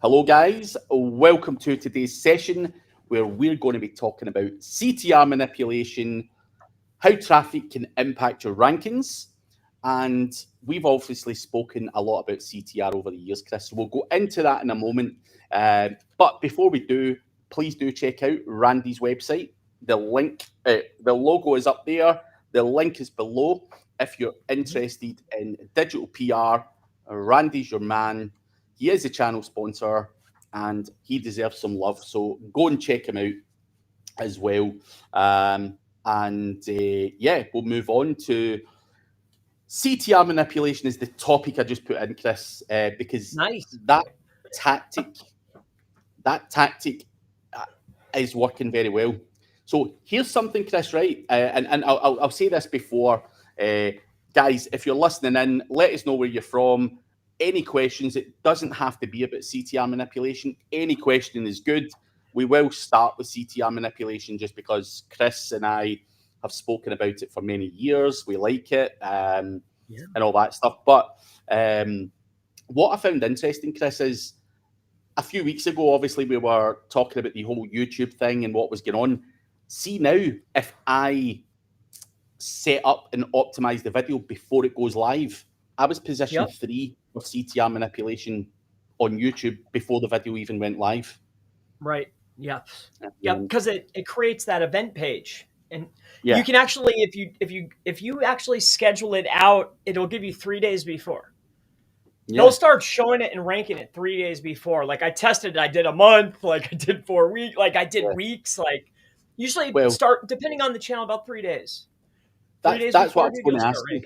Hello, guys. Welcome to today's session where we're going to be talking about CTR manipulation, how traffic can impact your rankings. And we've obviously spoken a lot about CTR over the years, Chris. So we'll go into that in a moment. But before we do, please do check out Randy's website. The link, the logo is up there. The link is below. If you're interested in digital PR, Randy's your man. He is a channel sponsor and he deserves some love. So go and check him out as well. Yeah, we'll move on to CTR manipulation is the topic I just put in, Chris, because Nice. that tactic is working very well. So here's something, Chris, right? And I'll say this before, guys, if you're listening in, let us know where you're from. Any questions, it doesn't have to be about CTR manipulation. Any question is good. We will start with CTR manipulation just because Chris and I have spoken about it for many years. We like it and all that stuff. But what I found interesting, Chris, is a few weeks ago, obviously, we were talking about the whole YouTube thing and what was going on. See now, if I set up and optimize the video before it goes live, I was position 3 of CTR manipulation on YouTube before the video even went live. Right. Yeah. Yeah. Because it creates that event page, and you can actually, if you actually schedule it out, it'll give you 3 days before. They'll start showing it and ranking it 3 days before. Like I tested, I did a month, like I did 4 weeks, like I did weeks, like usually start depending on the channel about 3 days. 3 days that's before what I was going to ask you.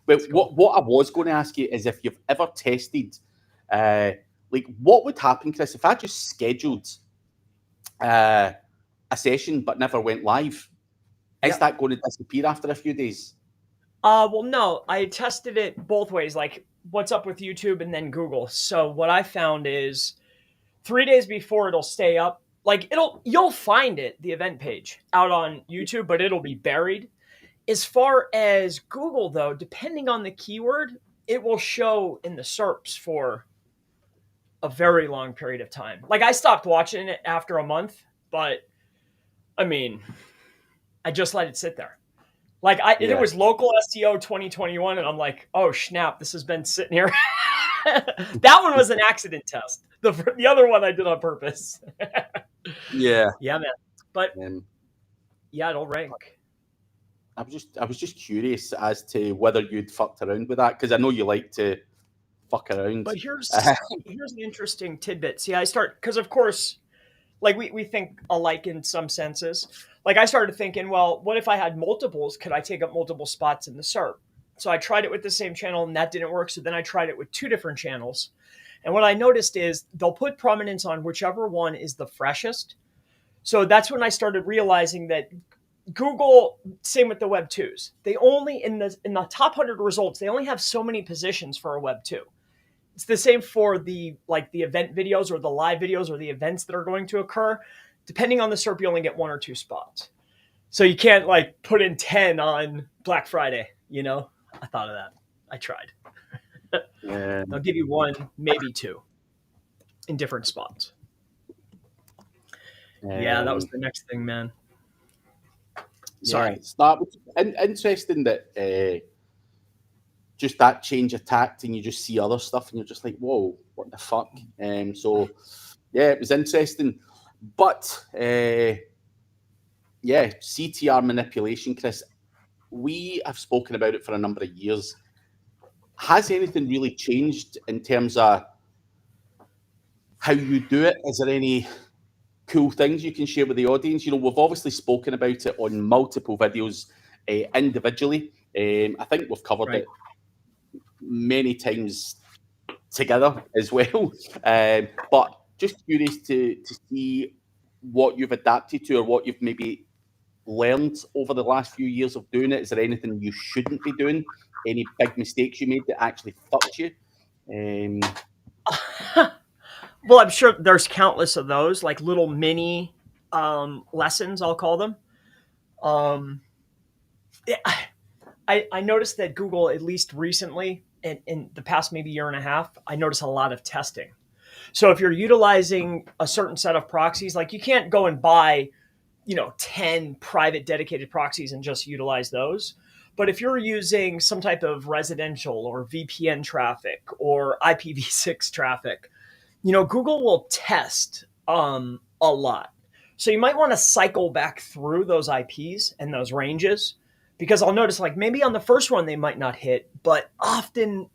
Well, what I was going to ask you is if you've ever tested, like what would happen, Chris, if I just scheduled a session but never went live? Is that going to disappear after a few days? Well, no, I tested it both ways, like what's up with YouTube and then Google. So what I found is 3 days before it'll stay up. Like you'll find it, the event page out on YouTube, but it'll be buried. As far as Google, though, depending on the keyword, it will show in the SERPs for a very long period of time. Like I stopped watching it after a month, but I mean, I just let it sit there. Like it was local SEO 2021, and I'm like, oh snap, this has been sitting here. That one was an accident test. The other one I did on purpose. Yeah, man. But it'll rank. I was just curious as to whether you'd fucked around with that, because I know you like to fuck around. But here's an interesting tidbit. See, because of course, like we think alike in some senses. Like I started thinking, well, what if I had multiples? Could I take up multiple spots in the SERP? So I tried it with the same channel and that didn't work. So then I tried it with 2 different channels. And what I noticed is they'll put prominence on whichever one is the freshest. So that's when I started realizing that Google, same with the Web 2s. They only in the top 100 results, they only have so many positions for a Web 2. It's the same for the event videos or the live videos or the events that are going to occur. Depending on the SERP, you only get 1 or 2 spots. So you can't like put in 10 on Black Friday, you know? I thought of that. I tried. They'll give you 1, maybe 2 in different spots. That was the next thing, man. Sorry. That was interesting that just that change of tact and you just see other stuff and you're just like, whoa, what the fuck? So it was interesting. But CTR manipulation, Chris, we have spoken about it for a number of years. Has anything really changed in terms of how you do it? Is there any cool things you can share with the audience? You know, we've obviously spoken about it on multiple videos individually. I think we've covered it many times together as well. But just curious to see what you've adapted to or what you've maybe learned over the last few years of doing it. Is there anything you shouldn't be doing? Any big mistakes you made that actually fucked you? Well, I'm sure there's countless of those, like little mini lessons, I'll call them. I noticed that Google, at least recently, in the past maybe year and a half, I noticed a lot of testing. So if you're utilizing a certain set of proxies, like you can't go and buy, 10 private dedicated proxies and just utilize those. But if you're using some type of residential or VPN traffic or IPv6 traffic, Google will test a lot. So you might want to cycle back through those IPs and those ranges, because I'll notice like maybe on the first one they might not hit, but often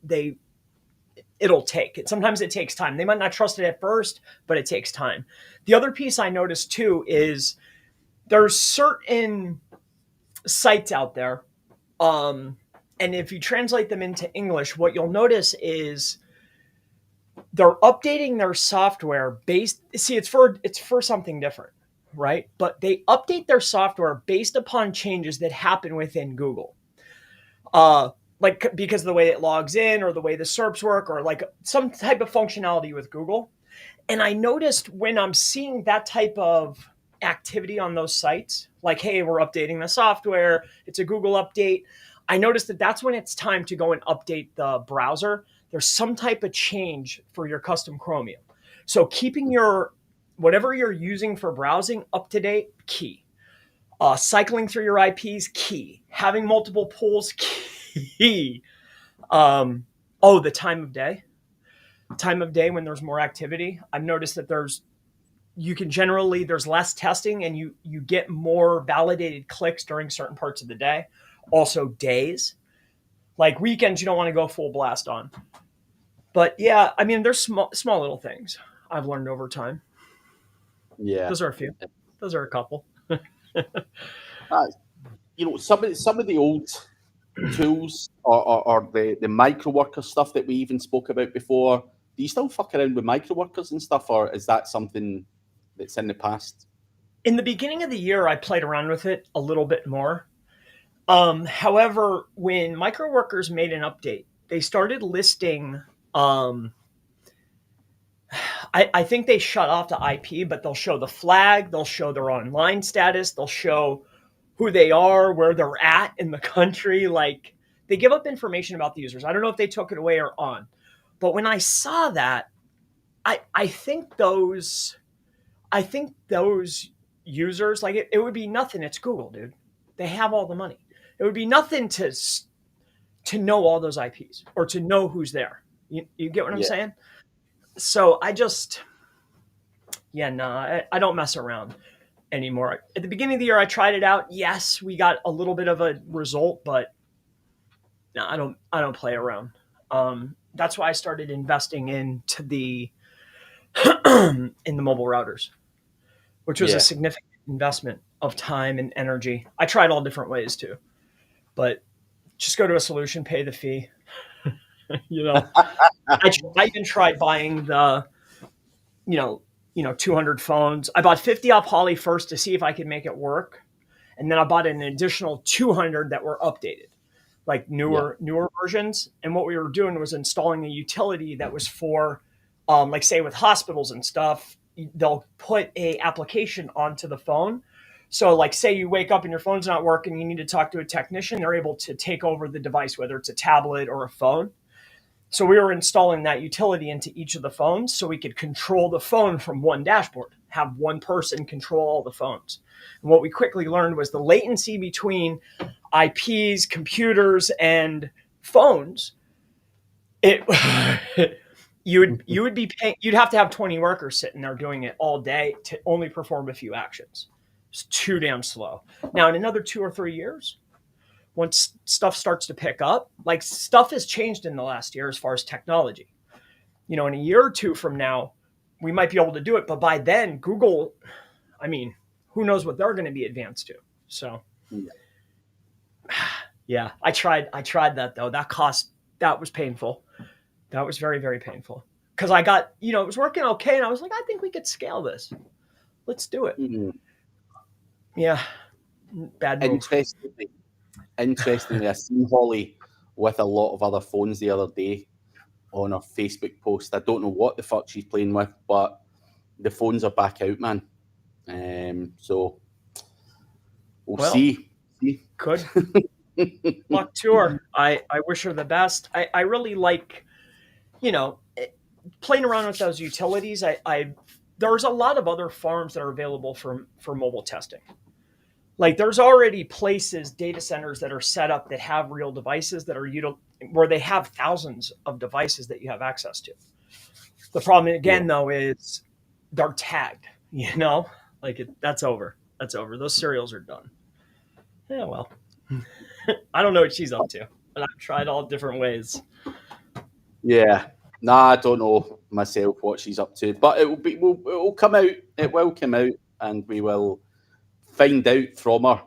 it'll take it. Sometimes it takes time. They might not trust it at first, but it takes time. The other piece I noticed too is there's certain sites out there, and if you translate them into English, what you'll notice is they're updating their software based. See, it's for something different, right? But they update their software based upon changes that happen within Google. Like because of the way it logs in or the way the SERPs work or like some type of functionality with Google. And I noticed when I'm seeing that type of activity on those sites, like, hey, we're updating the software, it's a Google update. I noticed that that's when it's time to go and update the browser. There's some type of change for your custom Chromium. So keeping your whatever you're using for browsing up to date, key. Cycling through your IPs, key. Having multiple pools, key. The time of day. Time of day when there's more activity. I've noticed that there's less testing and you get more validated clicks during certain parts of the day. Also days. Like weekends, you don't want to go full blast on. But yeah, I mean, there's small little things I've learned over time. Yeah. Those are a few. Those are a couple. Some of the old tools or the micro worker stuff that we even spoke about before. Do you still fuck around with micro workers and stuff, or is that something that's in the past? In the beginning of the year, I played around with it a little bit more. However, when microworkers made an update, they started listing. I think they shut off the IP, but they'll show the flag, they'll show their online status, they'll show who they are, where they're at in the country. Like they give up information about the users. I don't know if they took it away or on, but when I saw that, I think those users, like it would be nothing. It's Google, dude. They have all the money. It would be nothing to know all those IPs or to know who's there. You get what I'm saying? So I don't mess around anymore. At the beginning of the year, I tried it out. Yes, we got a little bit of a result, but no, I don't play around. That's why I started investing into the in the mobile routers, which was a significant investment of time and energy. I tried all different ways too, but just go to a solution, pay the fee. I even tried buying the 200 phones. I bought 50 off Holly first to see if I could make it work, and then I bought an additional 200 that were updated, like newer versions. And what we were doing was installing a utility that was for like say with hospitals and stuff, they'll put a application onto the phone. So like say you wake up and your phone's not working, you need to talk to a technician, they're able to take over the device, whether it's a tablet or a phone. So we were installing that utility into each of the phones so we could control the phone from one dashboard, have one person control all the phones. And what we quickly learned was the latency between IPs, computers, and phones. You'd have to have 20 workers sitting there doing it all day to only perform a few actions. It's too damn slow. Now, in another 2 or 3 years, once stuff starts to pick up, like stuff has changed in the last year as far as technology. In a year or two from now, we might be able to do it. But by then, Google, I mean, who knows what they're going to be advanced to. So, yeah, I tried that though. That was painful. That was very, very painful. Because I got, it was working okay. And I was like, I think we could scale this. Let's do it. Mm-hmm. Yeah. Bad move. Interestingly, I seen Holly with a lot of other phones the other day on her Facebook post. I don't know what the fuck she's playing with, but the phones are back out, man. So we'll see. Good luck to her. I wish her the best. I really like, playing around with those utilities, there's a lot of other farms that are available for mobile testing. Like there's already places, data centers that are set up that have real devices that are where they have thousands of devices that you have access to. The problem again, though, is they're tagged. That's over. That's over. Those serials are done. Yeah, well, I don't know what she's up to, but I've tried all different ways. Yeah. Nah, I don't know myself what she's up to, but it will come out. It will come out, and we will find out from her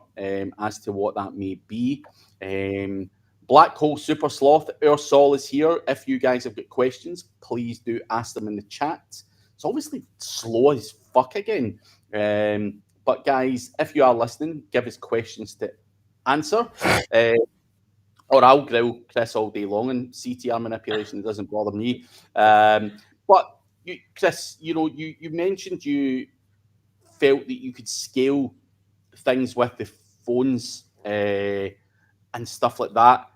as to what that may be. Black Hole Super Sloth, our Sol is here. If you guys have got questions, please do ask them in the chat. It's obviously slow as fuck again. But guys, if you are listening, give us questions to answer. Or I'll grill Chris all day long, and CTR manipulation doesn't bother me. But Chris, you mentioned you felt that you could scale things with the phones and stuff like that.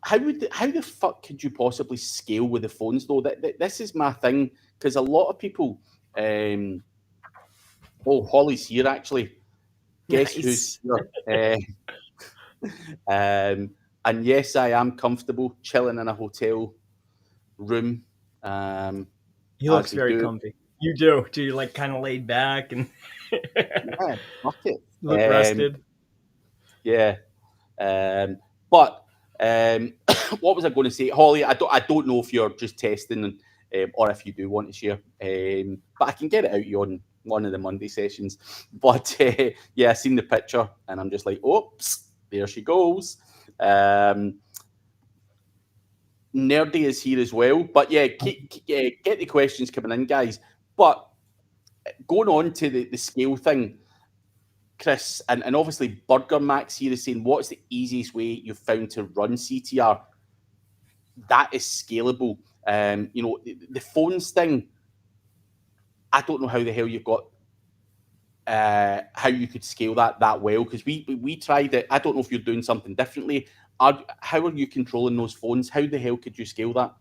How the fuck could you possibly scale with the phones though? This is my thing, because a lot of people. Holly's here actually. Guess who's here? And yes, I am comfortable chilling in a hotel room. He looks very comfy. You do. Do you like kind of laid back and yeah, fuck it. Look rested? Yeah. But what was I going to say, Holly? I don't know if you're just testing or if you do want to share. But I can get it out you on one of the Monday sessions. But yeah, I seen the picture and I'm just like, oops, there she goes. Nerdy is here as well. But yeah, get the questions coming in, guys. But going on to the scale thing, Chris, and obviously Burger Max here is saying, what's the easiest way you've found to run CTR? That is scalable. The phones thing, I don't know how the hell you've got how you could scale that well, because we tried it. I don't know if you're doing something differently. How are you controlling those phones? How the hell could you scale that?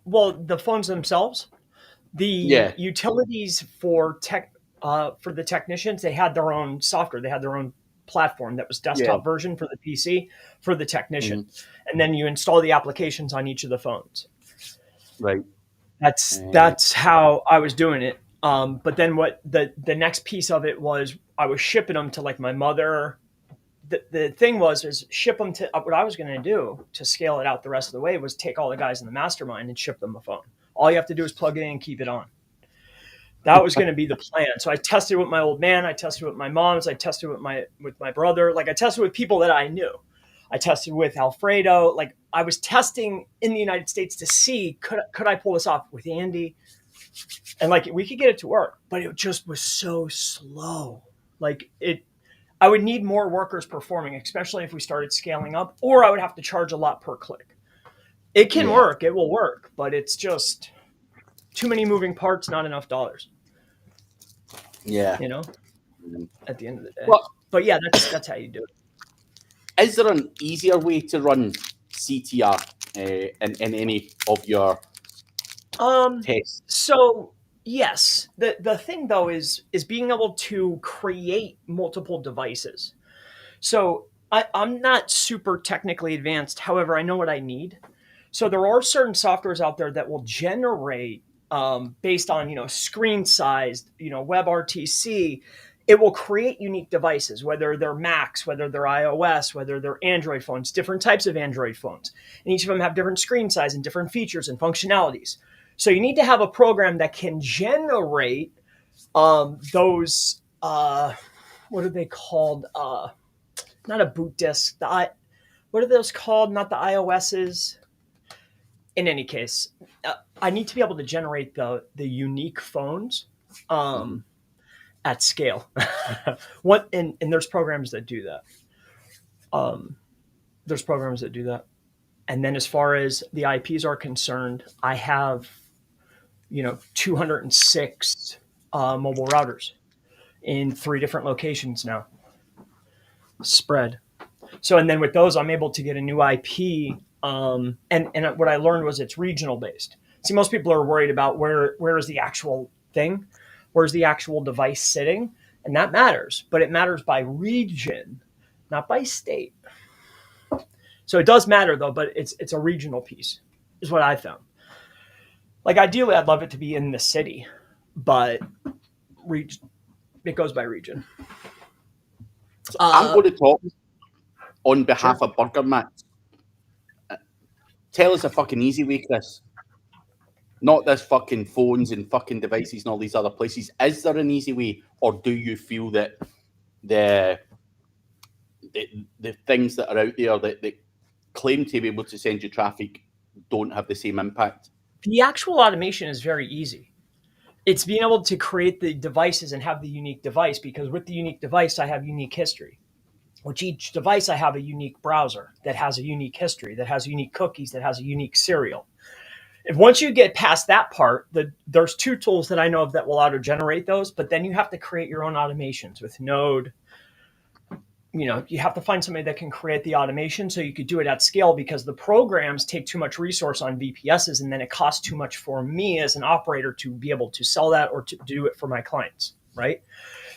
Well, the phones themselves, the utilities for the technicians, they had their own software. They had their own platform that was desktop version for the PC for the technician. Mm-hmm. And then you install the applications on each of the phones. Right. That's how I was doing it. But then what the next piece of it was, I was shipping them to like my mother. The thing is ship them to what I was going to do to scale it out the rest of the way was take all the guys in the mastermind and ship them a phone. All you have to do is plug it in and keep it on. That was going to be the plan. So I tested with my old man. I tested with my moms. I tested with my brother. Like I tested with people that I knew. I tested with Alfredo. Like I was testing in the United States to see, could I pull this off with Andy? And like we could get it to work, but it just was so slow. I would need more workers performing, especially if we started scaling up, or I would have to charge a lot per click. It can work. It will work, but it's just too many moving parts, not enough dollars. Yeah. At the end of the day. Well, but yeah, that's how you do it. Is there an easier way to run CTR in any of your tests? So yes, the thing though is being able to create multiple devices. So I'm not super technically advanced. However, I know what I need. So there are certain softwares out there that will generate based on screen size, WebRTC. It will create unique devices, whether they're Macs, whether they're iOS, whether they're Android phones, different types of Android phones, and each of them have different screen size and different features and functionalities. So you need to have a program that can generate those. What are they called? Not a boot disk. What are those called? Not the iOSs. In any case, I need to be able to generate the unique phones at scale. And there's programs that do that. And then as far as the IPs are concerned, I have 206 mobile routers in 3 different locations now, spread. So, and then with those, I'm able to get a new IP And what I learned was it's regional based. See, most people are worried about where is the actual thing, where's the actual device sitting, and that matters, but it matters by region, not by state. So it does matter though, but it's a regional piece, is what I found. Like ideally, I'd love it to be in the city, but it goes by region. I'm going to talk on behalf Sure. of Burger Max. Tell us a fucking easy way, Chris. Not this fucking phones and fucking devices and all these other places. Is there an easy way, or do you feel that the things that are out there that claim to be able to send you traffic don't have the same impact? The actual automation is very easy. It's being able to create the devices and have the unique device, because with the unique device, I have unique history. With each device, I have a unique browser that has a unique history, that has unique cookies, that has a unique serial. If once you get past that part, there's two tools that I know of that will auto-generate those, but then you have to create your own automations with Node. You have to find somebody that can create the automation so you could do it at scale, because the programs take too much resource on VPSs, and then it costs too much for me as an operator to be able to sell that or to do it for my clients, right?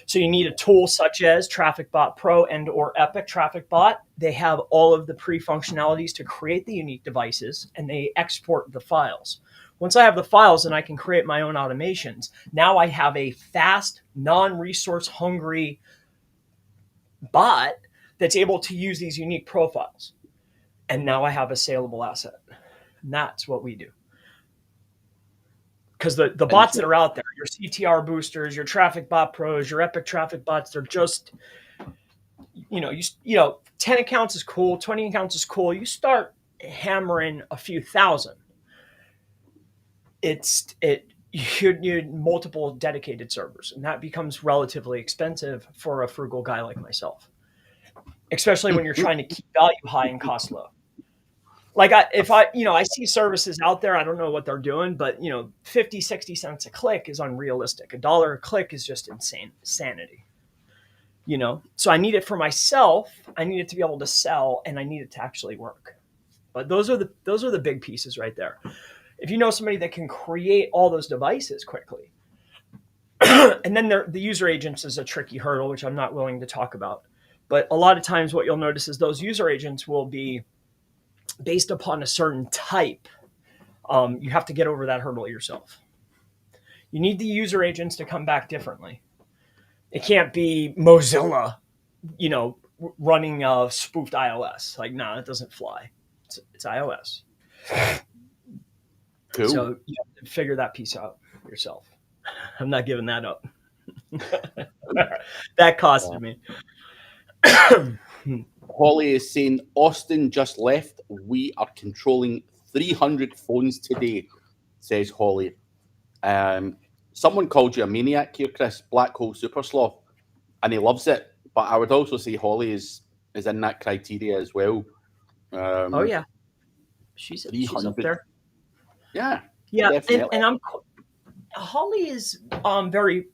So you need a tool such as TrafficBot Pro and or Epic TrafficBot. They have all of the pre-functionalities to create the unique devices, and they export the files. Once I have the files and I can create my own automations, now I have a fast, non-resource hungry bot that's able to use these unique profiles. And now I have a saleable asset. And that's what we do. Because the bots that are out there, your CTR boosters, your TrafficBot Pros, your Epic Traffic bots, they're just, 10 accounts is cool, 20 accounts is cool. You start hammering a few thousand. You need multiple dedicated servers, and that becomes relatively expensive for a frugal guy like myself, especially when you're trying to keep value high and cost low. Like I see services out there, I don't know what they're doing, but 50, 60 cents a click is unrealistic. $1 a click is just insanity. So I need it for myself. I need it to be able to sell, and I need it to actually work. But those are the big pieces right there. If you know somebody that can create all those devices quickly, and then the user agents is a tricky hurdle, which I'm not willing to talk about. But a lot of times what you'll notice is those user agents will be based upon a certain type. You have to get over that hurdle yourself. You need the user agents to come back differently. It can't be Mozilla, running a spoofed iOS. Like, no, it doesn't fly. It's iOS. Cool. So you have to figure that piece out yourself. I'm not giving that up. That costed me. Holly is saying, Austin just left. We are controlling 300 phones today, says Holly. Someone called you a maniac here, Chris, Black Hole Super Sloth, and he loves it. But I would also say Holly is in that criteria as well. Oh, yeah. She's up there. Yeah. Yeah, and Holly is very,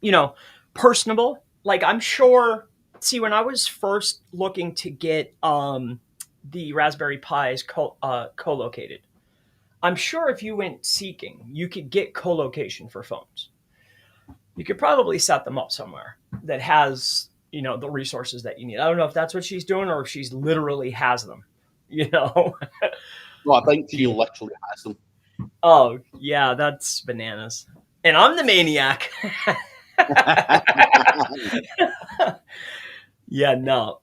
personable. Like, I'm sure. See, when I was first looking to get the Raspberry Pis co-located, I'm sure if you went seeking, you could get co-location for phones. You could probably set them up somewhere that has, the resources that you need. I don't know if that's what she's doing or if she's literally has them, Well, I think she literally has them. Oh, yeah, that's bananas. And I'm the maniac. Yeah, no,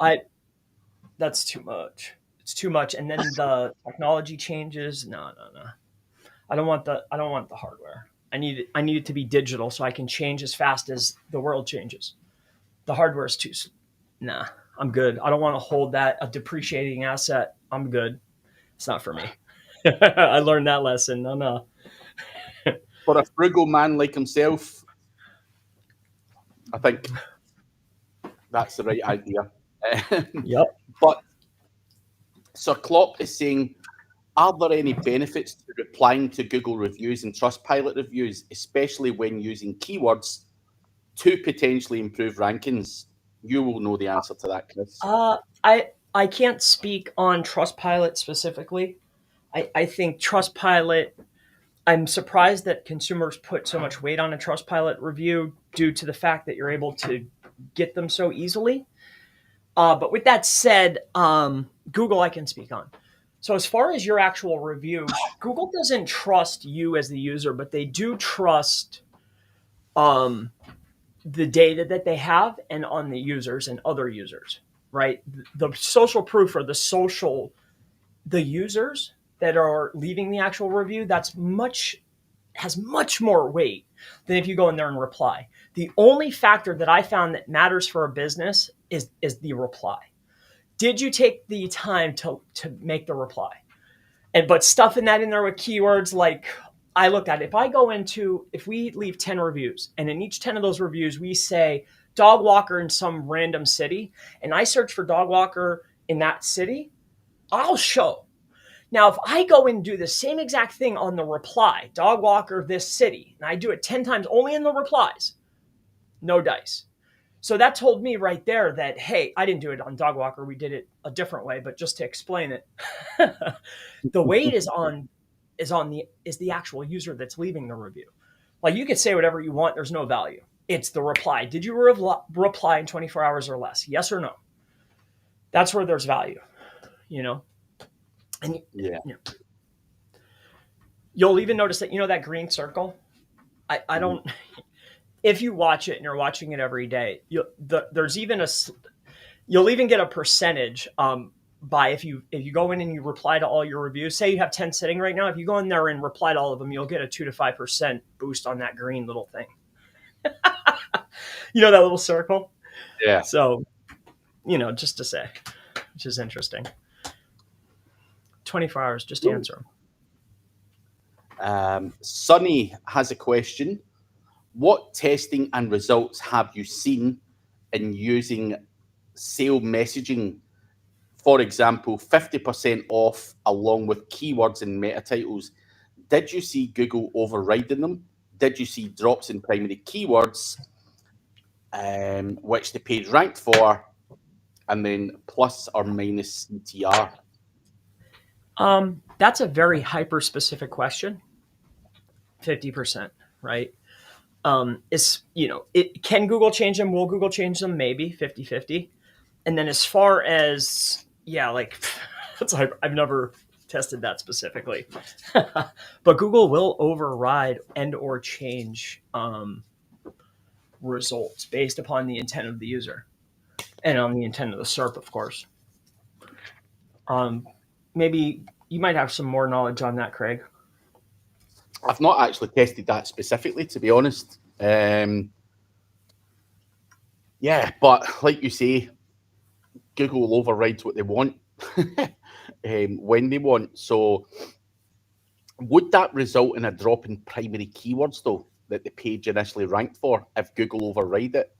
that's too much. It's too much. And then the technology changes. No. I don't want the hardware. I need it to be digital so I can change as fast as the world changes. The hardware is nah, I'm good. I don't want to hold that a depreciating asset. I'm good. It's not for me. I learned that lesson. No. For a frugal man like himself, I think that's the right idea. Yep. But Sir Klopp is saying, are there any benefits to replying to Google reviews and Trustpilot reviews, especially when using keywords to potentially improve rankings? You will know the answer to that, Chris. I can't speak on Trustpilot specifically. I think Trustpilot, I'm surprised that consumers put so much weight on a Trustpilot review due to the fact that you're able to get them so easily. But with that said, Google I can speak on. So as far as your actual review, Google doesn't trust you as the user, but they do trust um, the data that they have and on the users and other users, right? The social proof or the users that are leaving the actual review, has much more weight than if you go in there and reply. The only factor that I found that matters for a business is the reply. Did you take the time to make the reply? But stuffing that in there with keywords, like I looked at it. If we leave 10 reviews and in each 10 of those reviews we say dog walker in some random city, and I search for dog walker in that city, I'll show. Now, if I go and do the same exact thing on the reply, dog walker this city, and I do it 10 times only in the replies, no dice. So that told me right there that, hey, I didn't do it on dog walker. We did it a different way, but just to explain it, the weight is the actual user that's leaving the review. Like you could say whatever you want. There's no value. It's the reply. Did you reply in 24 hours or less? Yes or no? That's where there's value, And Yeah. You'll even notice that, that green circle. I don't, if you watch it and you're watching it every day, you'll even get a percentage by if you go in and you reply to all your reviews. Say you have 10 sitting right now. If you go in there and reply to all of them, you'll get a 2 to 5% boost on that green little thing. That little circle? Yeah. So, just to say, which is interesting. 24 hours, just to answer them. Sonny has a question. What testing and results have you seen in using sale messaging? For example, 50% off along with keywords and meta titles. Did you see Google overriding them? Did you see drops in primary keywords, which the page ranked for, and then plus or minus CTR? That's a very hyper-specific question. 50%, right? Can Google change them? Will Google change them? Maybe 50-50. And then as far as, I've never tested that specifically, but Google will override and or change results based upon the intent of the user and on the intent of the SERP, of course. Maybe you might have some more knowledge on that, Craig. I've not actually tested that specifically, to be honest. Yeah, but like you say, Google overrides what they want when they want. So would that result in a drop in primary keywords, though, that the page initially ranked for if Google override it?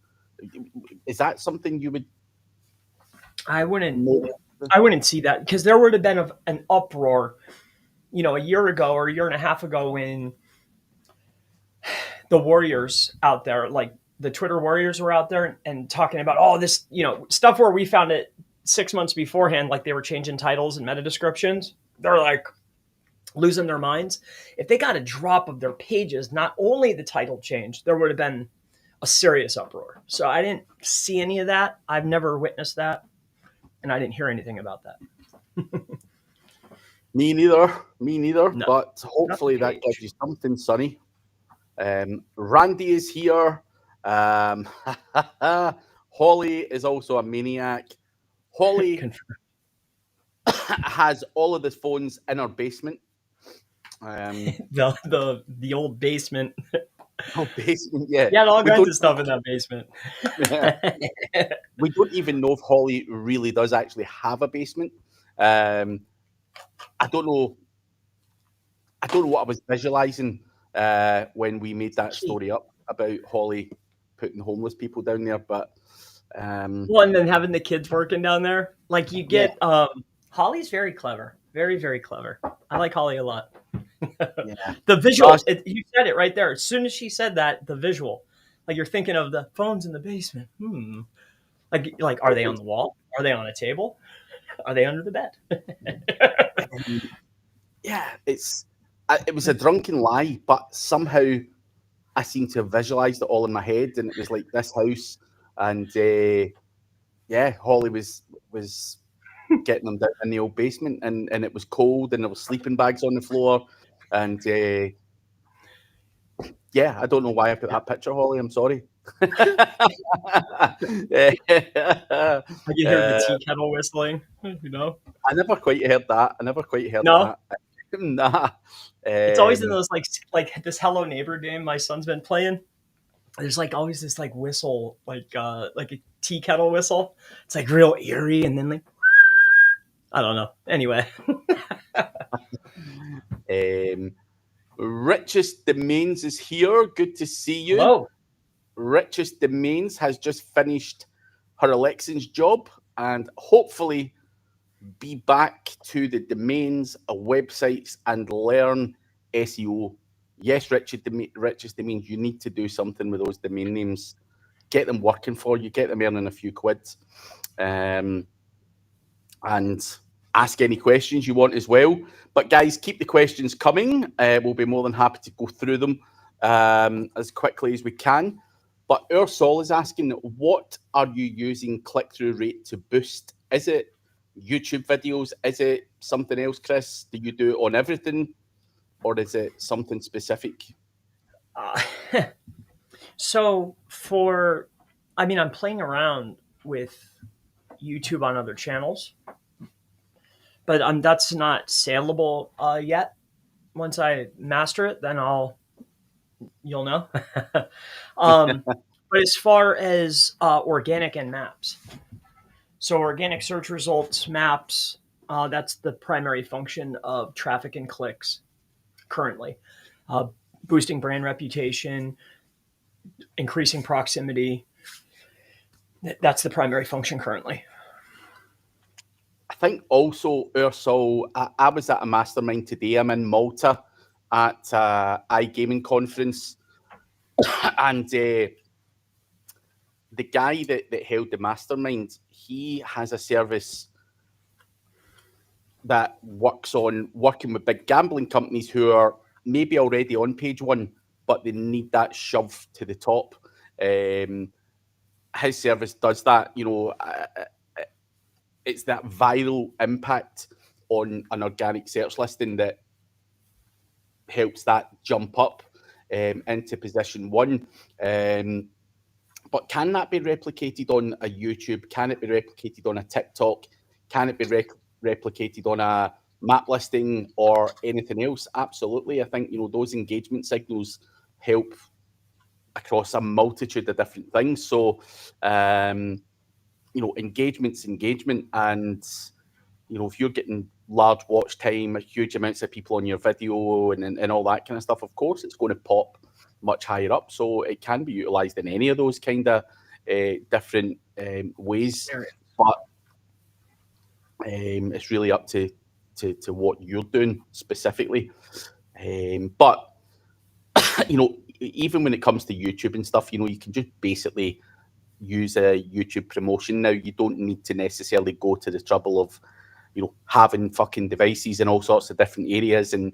Is that something you would? I wouldn't see that, because there would have been an uproar, a year ago or a year and a half ago when the warriors out there, like the Twitter warriors, were out there and talking about all this, stuff where we found it 6 months beforehand, like they were changing titles and meta descriptions. They're like losing their minds. If they got a drop of their pages, not only the title changed, there would have been a serious uproar. So I didn't see any of that. I've never witnessed that. And I didn't hear anything about that. Me neither. No, but hopefully that gives you something, Sonny. Randy is here. Holly is also a maniac. Holly has all of the phones in her basement. The old basement. Oh, basement, yeah. Yeah, all kinds of stuff in that basement. We don't even know if Holly really does actually have a basement. I don't know what I was visualizing when we made that story up about Holly putting homeless people down there, but well, and then having the kids working down there, like you get. Yeah. Holly's very clever, very, very clever. I like Holly a lot. Yeah. The visual, you said it right there. As soon as she said that, the visual, like you're thinking of the phones in the basement. Like are they on the wall? Are they on a table? Are they under the bed? yeah, it was a drunken lie, but somehow I seem to have visualized it all in my head, and it was like this house, and yeah, Holly was getting them down in the old basement, and it was cold, and there was sleeping bags on the floor, and yeah, I don't know why I put that picture, Holly. I'm sorry. I can hear the tea kettle whistling. You know, I never quite heard that. I never quite heard no, that. Nah. it's always in Um, those like this Hello Neighbor game my son's been playing. There's like always this like whistle, like a tea kettle whistle. It's like real eerie, and then like I don't know. Anyway, Richest Domains is here. Good to see you. hello. Richest Domains has just finished her elections job and hopefully be back to the domains, websites, and learn SEO. Yes, Richest Domains, you need to do something with those domain names. Get them working for you, get them earning a few quids. And ask any questions you want as well. But guys, keep the questions coming. We'll be more than happy to go through them as quickly as we can. But Ursol is asking, what are you using click-through rate to boost? Is it YouTube videos? Is it something else, Chris? Do you do it on everything? Or is it something specific? Uh, I'm playing around with YouTube on other channels, but that's not saleable yet. Once I master it, then you'll know. But as far as organic and maps, so organic search results, maps, that's the primary function of traffic and clicks currently. Boosting brand reputation, increasing proximity. That's the primary function currently. I think also, Ursul, I was at a mastermind today. I'm in Malta at iGaming conference, and the guy that held the mastermind, he has a service that works on working with big gambling companies who are maybe already on page one, but they need that shove to the top. His service does that. It's that viral impact on an organic search listing that helps that jump up into position one. But can that be replicated on a YouTube? Can it be replicated on a TikTok? Can it be replicated on a map listing or anything else? Absolutely. I think those engagement signals help across a multitude of different things. So engagement's engagement, and if you're getting large watch time, huge amounts of people on your video and all that kind of stuff, of course it's going to pop much higher up. So it can be utilized in any of those kind of different ways, but it's really up to what you're doing specifically. But even when it comes to YouTube and stuff, you can just basically use a YouTube promotion now. You don't need to necessarily go to the trouble of having fucking devices in all sorts of different areas and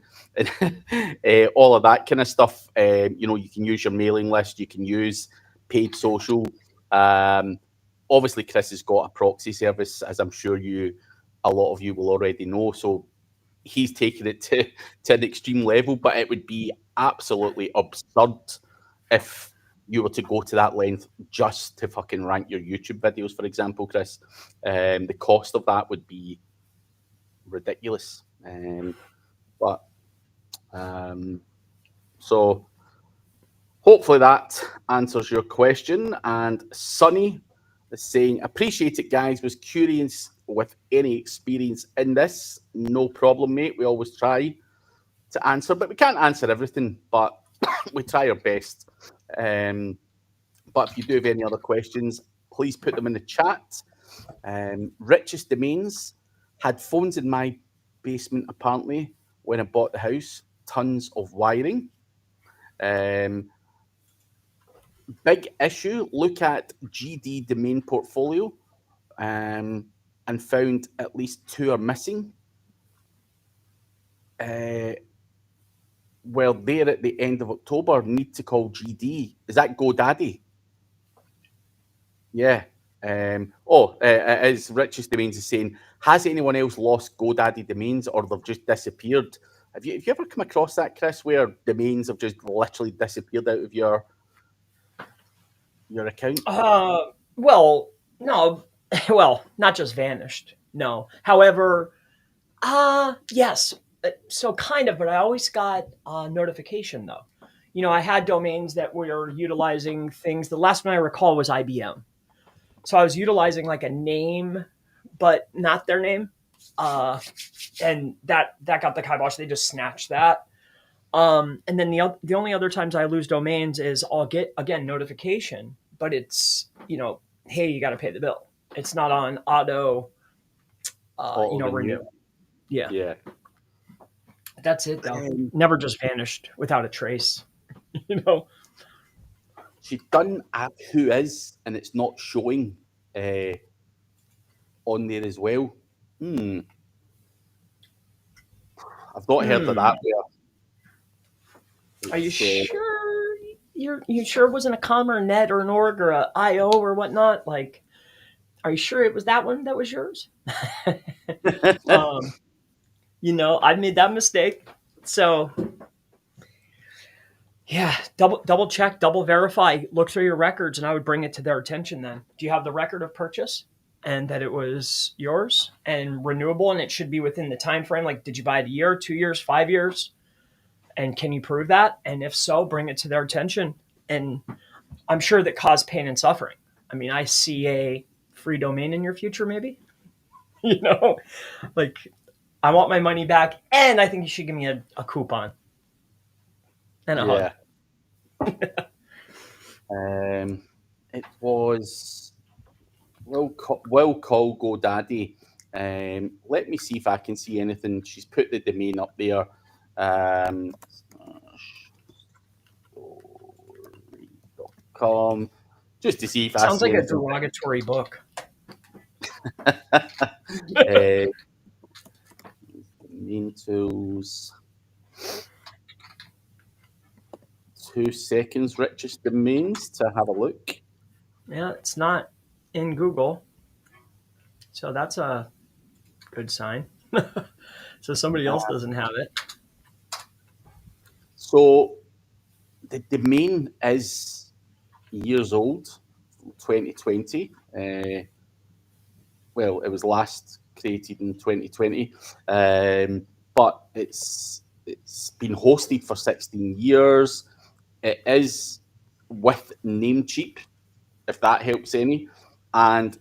all of that kind of stuff. You can use your mailing list, you can use paid social. Obviously, Chris has got a proxy service, as I'm sure a lot of you will already know. So he's taken it to an extreme level, but it would be absolutely absurd if you were to go to that length just to fucking rank your YouTube videos, for example, Chris. The cost of that would be ridiculous. So hopefully that answers your question. And Sonny is saying, appreciate it, guys. Was curious with any experience in this. No problem, mate. We always try to answer, but we can't answer everything, but we try our best. But if you do have any other questions, please put them in the chat. Richest Domains had phones in my basement, apparently, when I bought the house. Tons of wiring. Big issue. Look at GD domain portfolio and found at least 2 are missing. well, there at the end of October, need to call GD. Is that GoDaddy? Yeah. As Richest Domains is saying, has anyone else lost GoDaddy domains or they've just disappeared? Have you ever come across that, Chris, where domains have just literally disappeared out of your account? Well, no, well, not just vanished. No. However, yes. So kind of, but I always got a notification though. I had domains that were utilizing things. The last one I recall was IBM. So I was utilizing like a name, but not their name. And that got the kibosh. They just snatched that. And then the only other times I lose domains is I'll get again notification, but it's hey, you got to pay the bill. It's not on auto, renew. Yeah, Yeah. that's it though. Never just vanished without a trace. She's done Who Is, and it's not showing on there as well. I've not heard of that. Are you sure? You sure it wasn't a com or a net or an org or a IO or whatnot? Like, are you sure it was that one that was yours? I made that mistake. So yeah, double check, double verify, look through your records, and I would bring it to their attention then. Do you have the record of purchase and that it was yours and renewable, and it should be within the time frame? Like, did you buy it a year, 2 years, 5 years? And can you prove that? And if so, bring it to their attention. And I'm sure that caused pain and suffering. I mean, I see a free domain in your future, maybe. Like, I want my money back, and I think you should give me a coupon and a hug. It was will call GoDaddy. Let me see if I can see anything. She's put the domain up there. .com, just to see if Sounds I see like anything. A derogatory book. Domain tools. 2 seconds, Richest Domains, to have a look. Yeah, it's not in Google, so that's a good sign. So somebody else doesn't have it. So the domain is years old, 2020. Well, it was last created in 2020, but it's been hosted for 16 years. It is with Namecheap, if that helps any, and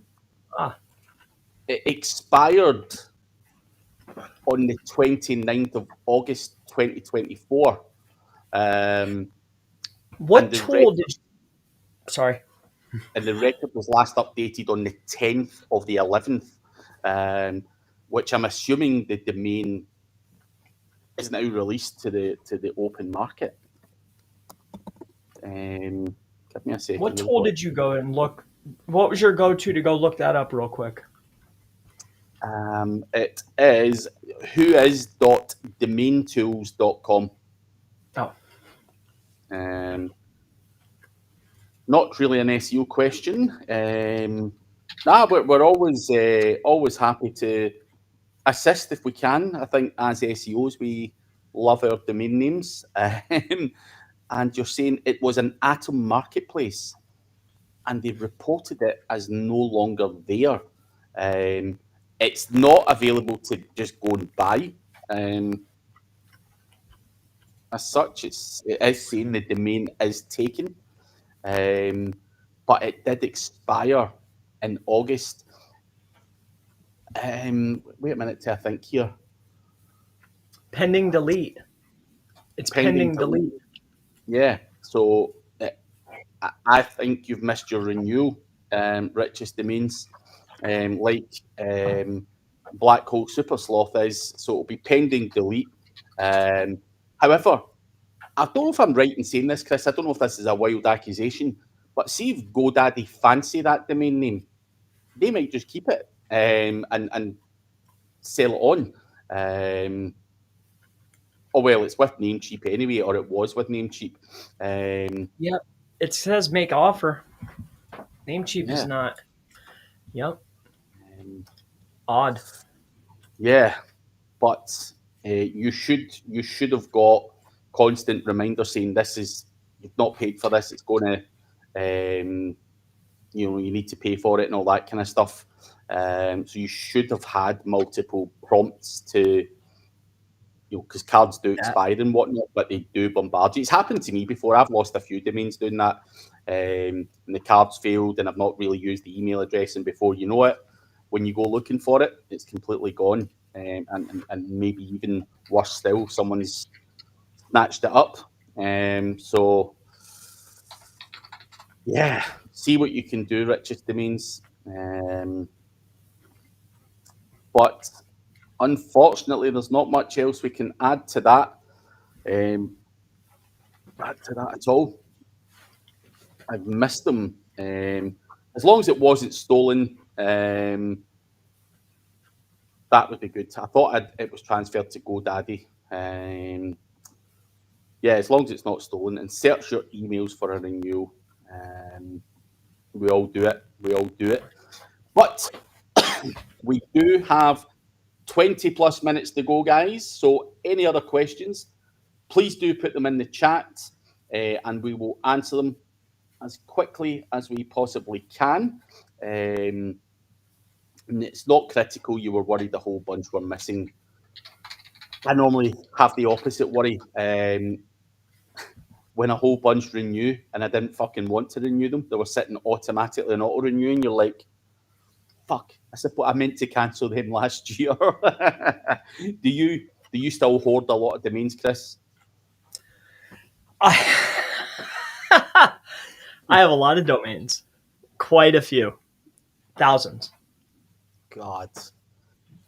it expired on the 29th of August 2024. What tool did you... Sorry. And the record was last updated on the 10th of the 11th, which I'm assuming the domain is now released to the open market. Give me a second. What tool did you go and look? What was your go-to to go look that up real quick? It is whois.domaintools.com. Oh. Not really an SEO question. But we're always happy to assist if we can. I think as SEOs, we love our domain names. And you're saying it was an Atom marketplace, and they reported it as no longer there. It's not available to just go and buy. As such, it is saying the domain is taken, but it did expire in August. Wait a minute till I think here. Pending delete. It's pending delete. Yeah, so I think you've missed your renewal, Richest Domains, Black Hole Super Sloth is, so it'll be pending delete. However, I don't know if I'm right in saying this, Chris. I don't know if this is a wild accusation, but see if GoDaddy fancy that domain name, they might just keep it and sell it on. Oh well, it's with Namecheap anyway, or it was with Namecheap. Yep. It says make offer. Namecheap is Yeah, not. Yep. um, Odd. yeah, but you should have got constant reminders saying this is you've not paid for this. It's going to, you need to pay for it and all that kind of stuff. So you should have had multiple prompts to, because cards do That. expire and whatnot, but they do bombard you. It's happened to me before. I've lost a few domains doing that, and the cards failed, and I've not really used the email address. And before you know it, when you go looking for it, it's completely gone. And maybe even worse still, someone's snatched it up. So yeah, see what you can do, Richard Domains. But unfortunately, there's not much else we can add to that. Add to that at all. I've missed them. As long as it wasn't stolen, that would be good. I thought it was transferred to GoDaddy. Yeah, as long as it's not stolen, and search your emails for a renewal. We all do it. We all do it. But we do have 20 plus minutes to go, guys. So, any other questions, please do put them in the chat, and we will answer them as quickly as we possibly can. And it's not critical. You were worried a whole bunch were missing. I normally have the opposite worry. When a whole bunch renew and I didn't fucking want to renew them, they were sitting automatically and auto renewing. You're like, fuck, I said, I meant to cancel them last year. Do you still hoard a lot of domains, Chris? I I have a lot of domains. Quite a few. Thousands. God.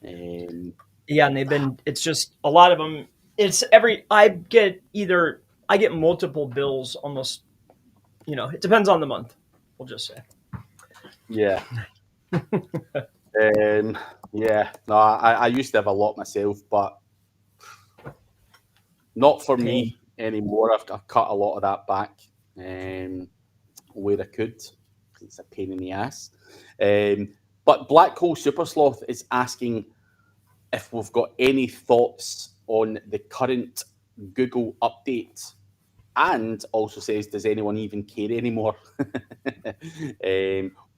Yeah, and it's just a lot of them. I get multiple bills almost, it depends on the month. We'll just say. Yeah. Yeah. No, I used to have a lot myself, but not for Pain. me anymore. I've cut a lot of that back where I could. It's a pain in the ass. But Black Hole Super Sloth is asking if we've got any thoughts on the current Google update, and also says, does anyone even care anymore?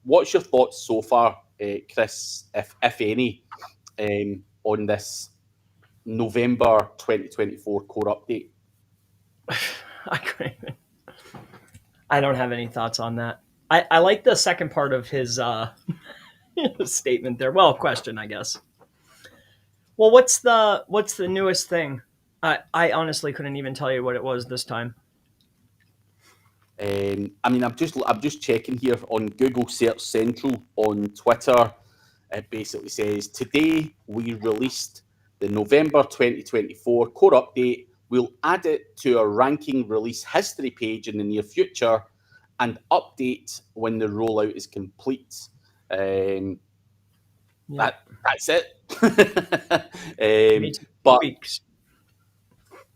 What's your thoughts so far, Chris, if any, on this November 2024 core update? I don't have any thoughts on that. I like the second part of his statement there. Well, question, I guess. Well, what's the newest thing? I honestly couldn't even tell you what it was this time. I mean, I'm just checking here on Google Search Central on Twitter. It basically says today we released the November 2024 core update. We'll add it to our ranking release history page in the near future and update when the rollout is complete. Yeah. That's it. But weeks.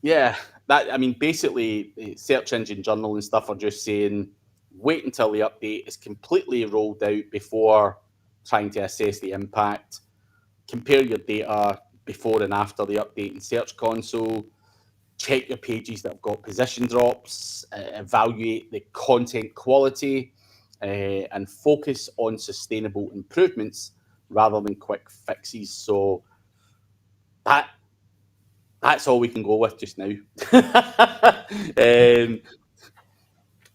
Yeah, I mean, basically, search engine journal and stuff are just saying wait until the update is completely rolled out before trying to assess the impact. Compare your data before and after the update in Search Console. Check your pages that have got position drops. Evaluate the content quality, and focus on sustainable improvements rather than quick fixes. So that's all we can go with just now.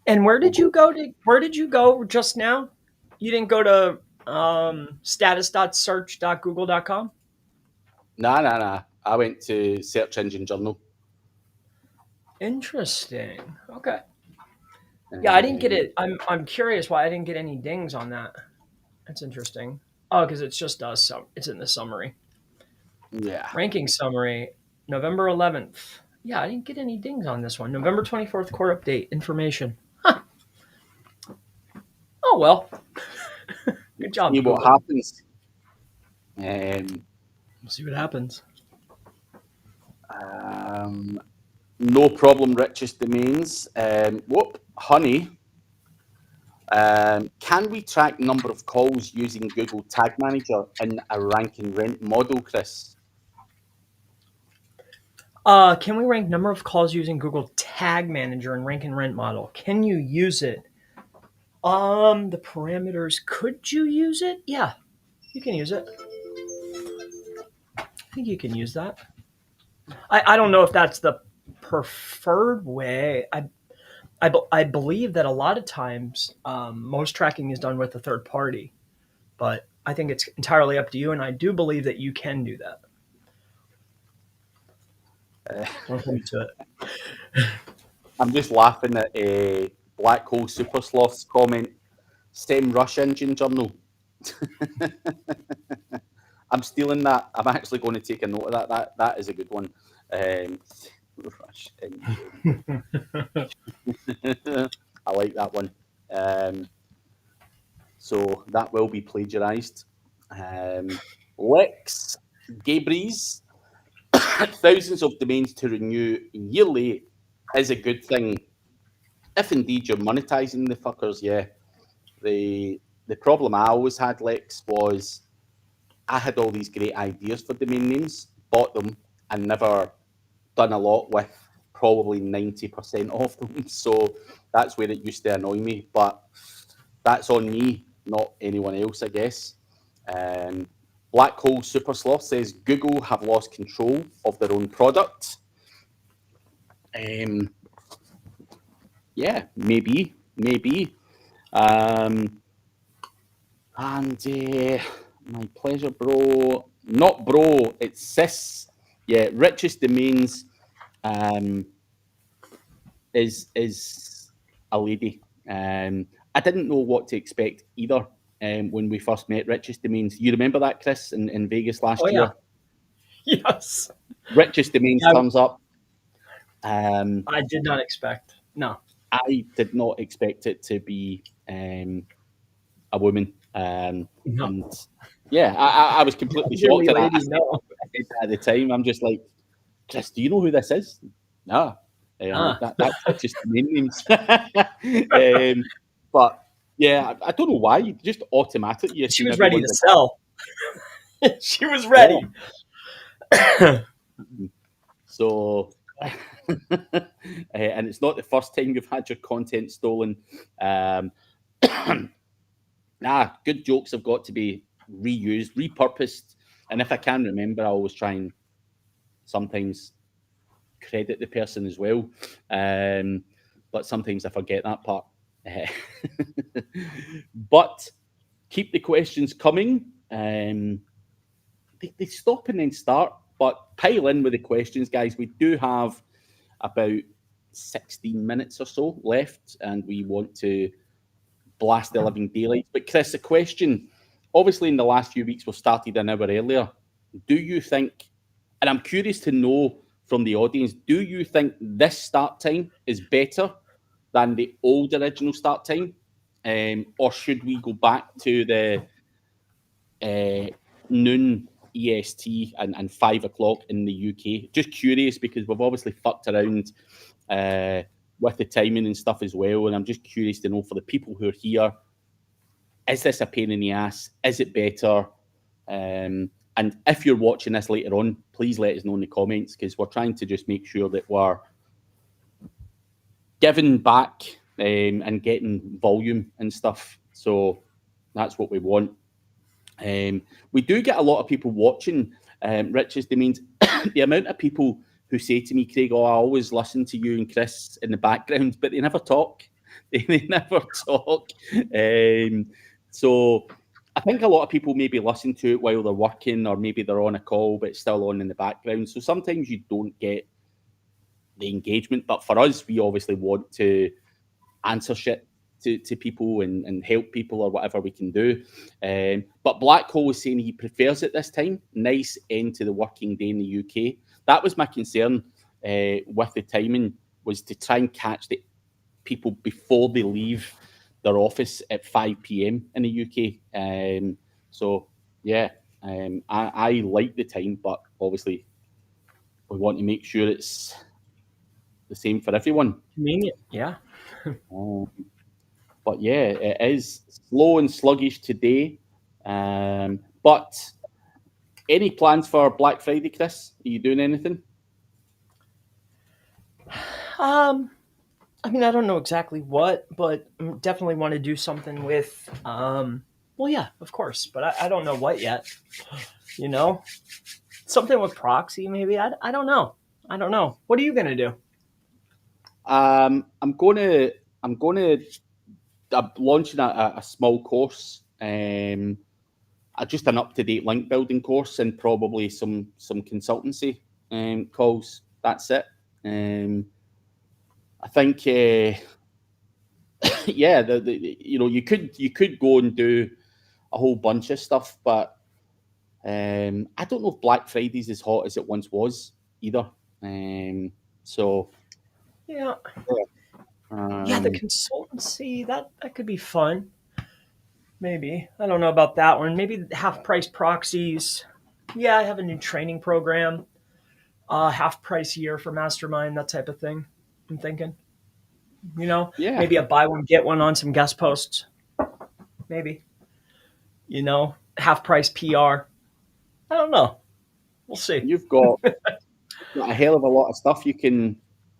And where did you go just now? You didn't go to status.search.google.com? Nah. I went to Search Engine Journal. Interesting. Okay. Yeah, I didn't get it. I'm curious why I didn't get any dings on that. That's interesting. Oh, because it's just it's in the summary. Yeah. Ranking summary, November 11th. Yeah, I didn't get any dings on this one. November 24th core update information. Huh. Oh well. Good job. See what Google. happens. We'll see what happens. No problem, richest domains. Honey. Can we track number of calls using Google Tag Manager in a rank and rent model, Chris? Can we rank number of calls using Google Tag Manager and rank and rent model? Can you use it? The parameters. Could you use it? Yeah, you can use it. I think you can use that. I don't know if that's the preferred way. I believe that a lot of times most tracking is done with a third party, but I think it's entirely up to you, and I do believe that you can do that. Don't hold me to it. I'm just laughing at Black Hole Super Sloth's comment. Same Rush Engine Journal. I'm stealing that. I'm actually going to take a note of that. That is a good one. Rush Engine. I like that one. So that will be plagiarised. Lex Gabrys, thousands of domains to renew yearly is a good thing. If indeed you're monetizing the fuckers, yeah. The problem I always had, Lex, was I had all these great ideas for domain names, bought them, and never done a lot with probably 90% of them. So that's where it used to annoy me. But that's on me, not anyone else, I guess. Black Hole Super Sloth says Google have lost control of their own product. Yeah, maybe. And my pleasure, bro. Not bro, it's sis. Yeah, richest domains is a lady. I didn't know what to expect either when we first met. Richest domains. You remember that, Chris, in Vegas Oh last yeah, year? yes. Richest domains Yeah, thumbs up. I did not expect. No, I did not expect it to be a woman. no. And yeah, I was completely Really, shocked. And lady, no. I said that at the time, I'm just like, Chris, do you know who this is? No. I'm like, Ah. that's just the name names. But yeah, I don't know why. You just automatically She assume was ready everyone's to a sell. She was yeah. ready. So, and it's not the first time you've had your content stolen. Um, good jokes have got to be reused, repurposed. And if I can remember, I always try and sometimes credit the person as well. But sometimes I forget that part. But keep the questions coming. They stop and then start, but pile in with the questions, guys. We do have about 16 minutes or so left, and we want to blast the living daylights. But Chris, the question, obviously in the last few weeks, we've started an hour earlier. Do you think, and I'm curious to know from the audience, do you think this start time is better than the old original start time? Or should we go back to the noon EST and 5 o'clock in the UK? Just curious because we've obviously fucked around with the timing and stuff as well. And I'm just curious to know for the people who are here, is this a pain in the ass? Is it better? And if you're watching this later on, please let us know in the comments because we're trying to just make sure that we're giving back and getting volume and stuff. So that's what we want. We do get a lot of people watching Rich's Domains. The amount of people who say to me, Craig, oh, I always listen to you and Chris in the background, but they never talk. They never talk. So I think a lot of people maybe listen to it while they're working or maybe they're on a call, but it's still on in the background. So sometimes you don't get the engagement. But for us, we obviously want to answer shit to people and help people or whatever we can do. But Black Hole was saying he prefers it this time. Nice end to the working day in the UK. That was my concern with the timing, was to try and catch the people before they leave their office at 5 p.m. in the UK. So, yeah, I like the time, but obviously we want to make sure it's the same for everyone. Convenient. Yeah. But yeah, it is slow and sluggish today. But any plans for Black Friday, Chris? Are you doing anything? Um, I mean, I don't know exactly what, but I definitely want to do something with. Well, yeah, of course, but I don't know what yet. You know, something with proxy, maybe. I don't know. I don't know. What are you gonna do? I'm gonna launching a small course. Just an up to date link building course and probably some consultancy calls. That's it. I think yeah, you could go and do a whole bunch of stuff, but I don't know if Black Friday's as hot as it once was either. So Yeah, yeah, the um, consultancy that could be fun. Maybe I don't know about that one. Maybe half price proxies. Yeah, I have a new training program. Half price a year for mastermind, that type of thing. I'm thinking. yeah, Maybe a buy one get one on some guest posts. Maybe. Half price PR. I don't know. We'll see. you've got a hell of a lot of stuff you can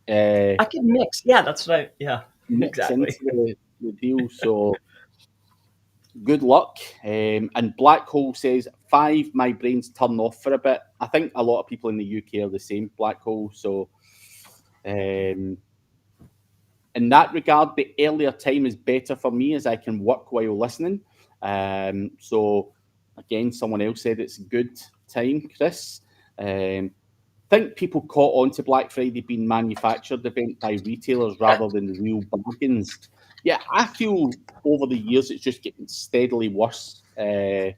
I can mix. Yeah, that's what I. Yeah, mix into exactly. the deal. So good luck. And Black Hole says 5. My brain's turned off for a bit. I think a lot of people in the UK are the same. Black Hole. So in that regard, the earlier time is better for me as I can work while listening. So again, someone else said it's a good time, Chris. Think people caught on to Black Friday being manufactured event by retailers rather than real bargains. Yeah, I feel over the years it's just getting steadily worse in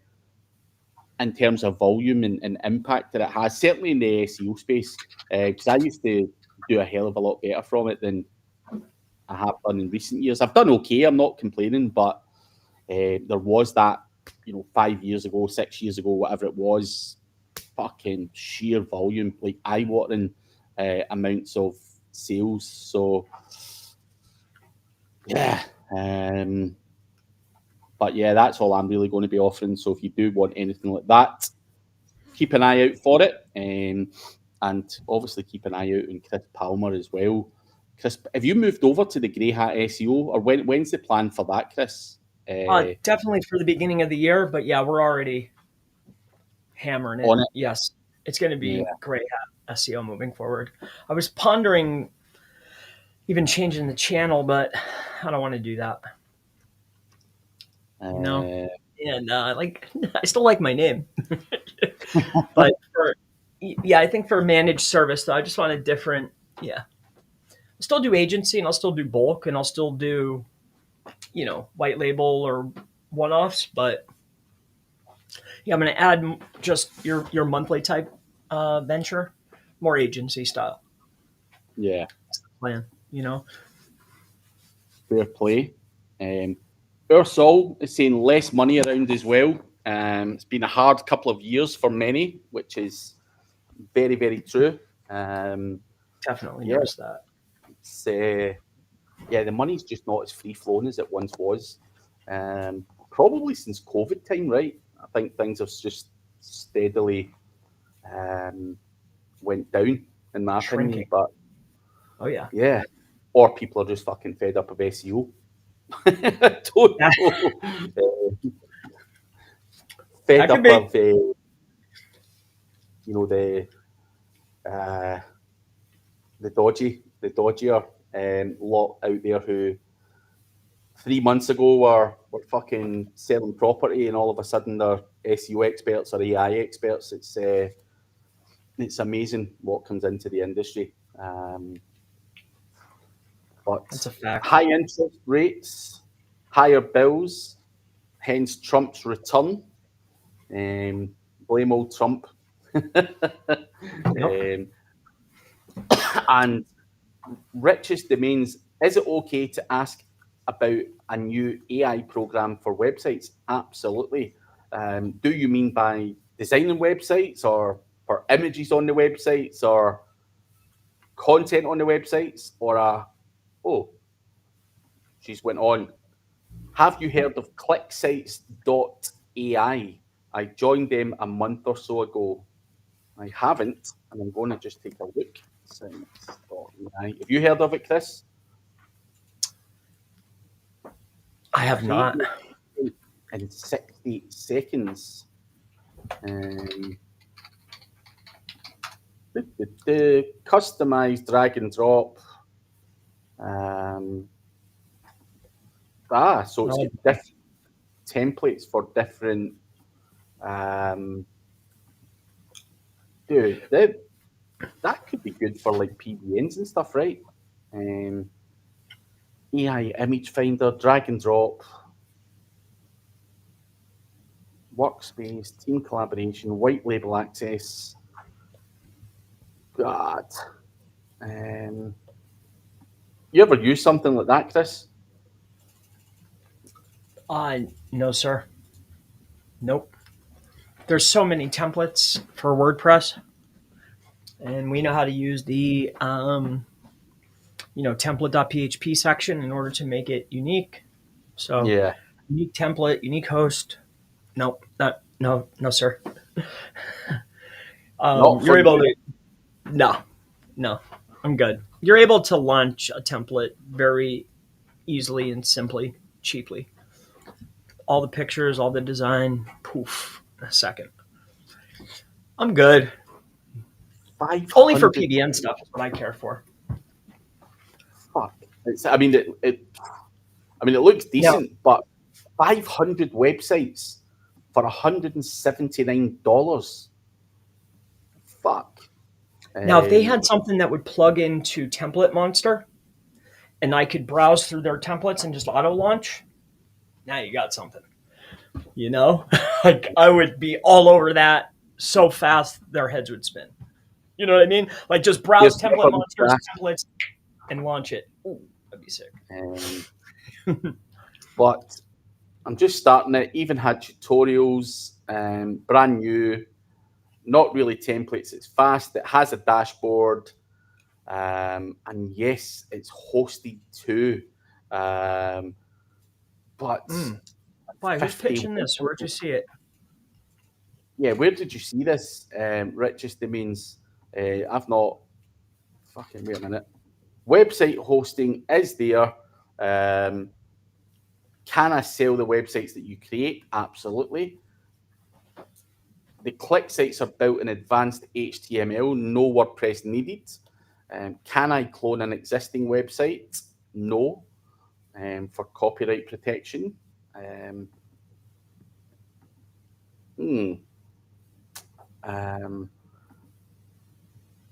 terms of volume and impact that it has, certainly in the SEO space, because I used to do a hell of a lot better from it than I have done in recent years. I've done okay, I'm not complaining, but there was that, 5 years ago, 6 years ago, whatever it was, fucking sheer volume, like eye-watering amounts of sales. So, yeah. But yeah, that's all I'm really going to be offering. So if you do want anything like that, keep an eye out for it. And obviously keep an eye out on Chris Palmer as well. Chris, have you moved over to the Grey Hat SEO, or when's the plan for that, Chris? Definitely for the beginning of the year, but yeah, we're already hammering it. On it? Yes, it's going to Yeah. be great at SEO moving forward. I was pondering even changing the channel, but I don't want to do that. And I still like my name, but I think for managed service though, I just want a different. Yeah, I'll still do agency and I'll still do bulk and I'll still do, white label or one-offs, but yeah, I'm going to add just your monthly type venture, more agency style. Yeah. That's the plan. Fair play. Ursol is saying less money around as well. It's been a hard couple of years for many, which is very, very true. Definitely Yeah. noticed that. It's, the money's just not as free flowing as it once was. Probably since COVID time, right? I think things have just steadily went down, in my opinion. Shrinking. But Oh yeah. yeah, or people are just fucking fed up of SEO. I don't know. Fed That up could be. of the dodgier lot out there who 3 months ago were fucking selling property and all of a sudden they're SEO experts or AI experts. It's amazing what comes into the industry. But That's a fact. high interest rates, higher bills, hence Trump's return. Blame old Trump. Yep. And richest domains, is it okay to ask about a new AI program for websites? Absolutely. Do you mean by designing websites or for images on the websites or content on the websites, or she's went on. Have you heard of ClickSites.ai? I joined them a month or so ago. I haven't, and I'm going to just take a look. Sites.ai. Have you heard of it, Chris? I have not. In 60 seconds. Customized drag and drop. So it's different templates for different. Dude, that could be good for like PBNs and stuff, right? AI image finder, drag and drop, workspace, team collaboration, white label access. God. You ever use something like that, Chris? No, sir. Nope. There's so many templates for WordPress, and we know how to use the template.php section in order to make it unique. So yeah, unique template, unique host. No, sir. You're able to. No, I'm good. You're able to launch a template very easily and simply, cheaply. All the pictures, all the design, poof, in a second. I'm good. Only for PBN stuff is what I care for. Fuck. It looks decent, but 500 websites for $179. Fuck. Now, if they had something that would plug into Template Monster, and I could browse through their templates and just auto launch, now you got something. Like I would be all over that so fast their heads would spin. You know what I mean? Like just browse Template Monster's templates and launch it. Ooh, that'd be sick. But I'm just starting it. Even had tutorials, brand new, not really templates. It's fast. It has a dashboard, and yes, it's hosted too. But why? Who's pitching this? Where'd you see it? Yeah, where did you see this? Richest means I've not. Fucking wait a minute. Website hosting is there. Can I sell the websites that you create? Absolutely. The click sites are built in advanced HTML, no WordPress needed. Can I clone an existing website? No, for copyright protection. And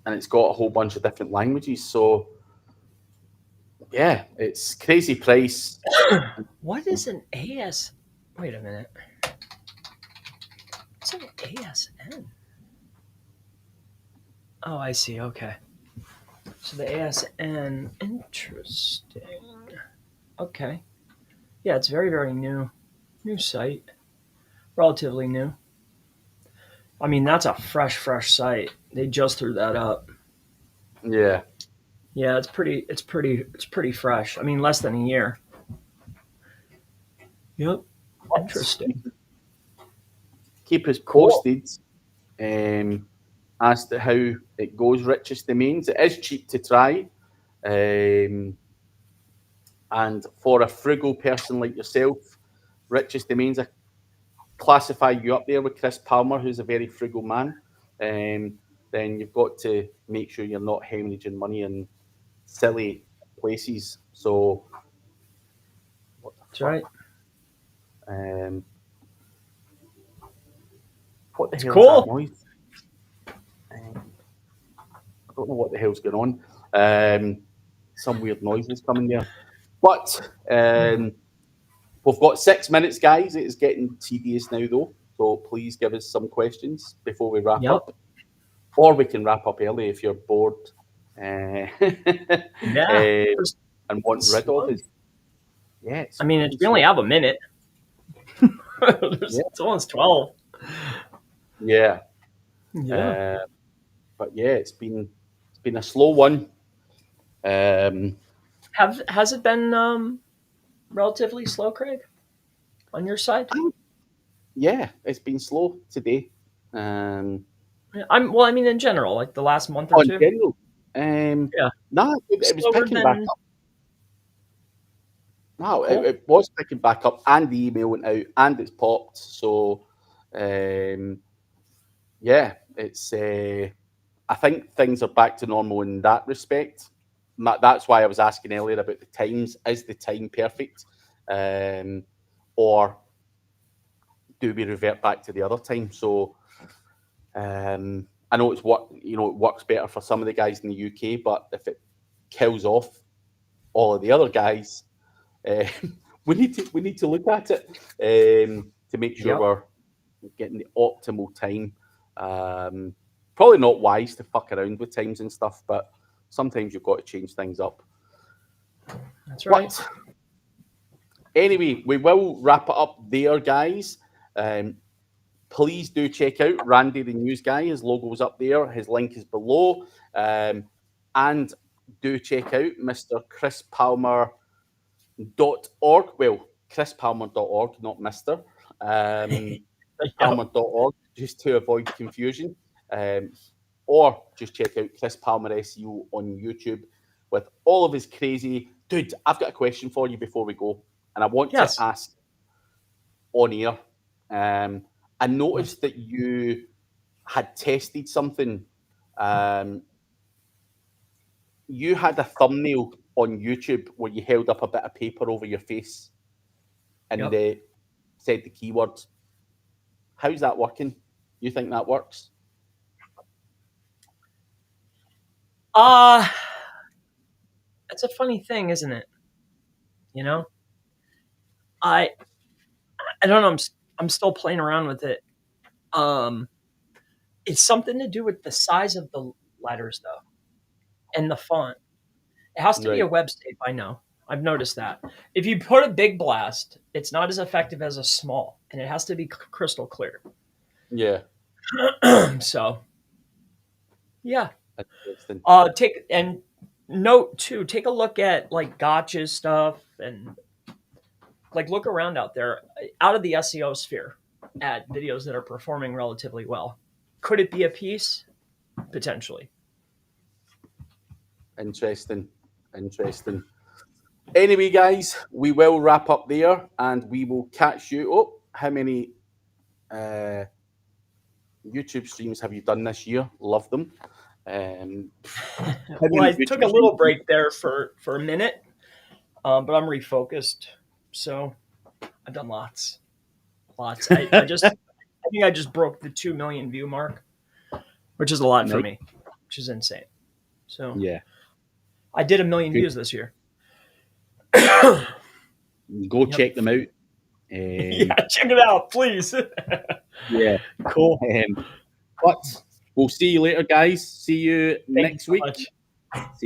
it's got a whole bunch of different languages. So, yeah, it's crazy price. What is an AS? Wait a minute. What's an ASN? Oh, I see. Okay. So the ASN, interesting. Okay. Yeah, it's very, very new. New site. Relatively new. I mean, that's a fresh site. They just threw that up. Yeah. Yeah, it's pretty fresh. I mean, less than a year. Yep. Interesting. Keep us posted as to how it goes, Richest Domains. It is cheap to try. And for a frugal person like yourself, Richest Domains, I classify you up there with Chris Palmer, who's a very frugal man. Then you've got to make sure you're not hemorrhaging money in silly places. So, that's right. What the hell cool. is that noise? I don't know what the hell's going on. Some weird noises coming there. But we've got 6 minutes, guys. It is getting tedious now, though. So please give us some questions before we wrap up. Or we can wrap up early if you're bored and want rid of it. Yeah, I mean, we only have a minute. It's almost 12. Yeah. Yeah. But yeah, it's been a slow one. Um, Has it been relatively slow, Craig, on your side? yeah, it's been slow today. Um, Yeah, well, I mean, in general, like the last month or on two. general, Yeah, nah, it was slower picking back than up. No, cool. it was picking back up, and the email went out, and it's popped. So, um, yeah, it's. I think things are back to normal in that respect. That's why I was asking earlier about the times. Is the time perfect, or do we revert back to the other time? So, I know it works better for some of the guys in the UK, but if it kills off all of the other guys, uh, we need to look at it to make sure Yep. we're getting the optimal time. Um, Probably not wise to fuck around with times and stuff, but sometimes you've got to change things up. That's right. But anyway, we will wrap it up there, guys. Um, please do check out Randy the News Guy. His logo's up there. His link is below. And do check out Mr. Chris Palmer .org. Well, chrispalmer.org, not Mr. Yep. Palmer.org, just to avoid confusion. Um, or just check out Chris Palmer SEO on YouTube with all of his crazy. Dude, I've got a question for you before we go, and I want to Yes. ask on air. I noticed that you had tested something. Um, you had a thumbnail on YouTube where you held up a bit of paper over your face and Yep. said the keywords. How's that working? You think that works? Uh it's a funny thing, isn't it? You know, I I don't know. I'm still playing around with it. Um, it's something to do with the size of the letters though, and the font. It has to be a Right. website. I know. I've noticed that. If you put a big blast, it's not as effective as a small, and it has to be crystal clear. Yeah. So yeah. Interesting. Take and note too. Take a look at like gotcha stuff and like look around out there, out of the SEO sphere, at videos that are performing relatively well. Could it be a piece? Potentially. Interesting. Interesting. Anyway, guys, we will wrap up there and we will catch you. Oh, how many uh, YouTube streams have you done this year? Love them. How Well, many I took YouTube a streams? little break there for a minute, but I'm refocused. So I've done lots, lots. I think I just broke the 2 million view mark, which is a lot for Nice. me, which is insane. So Yeah. I did 1 million Good. views this year. Go Yep. check them out. Yeah, check it out, please. Yeah. Cool. But we'll see you later, guys. See you Thank you next so week. much. See you.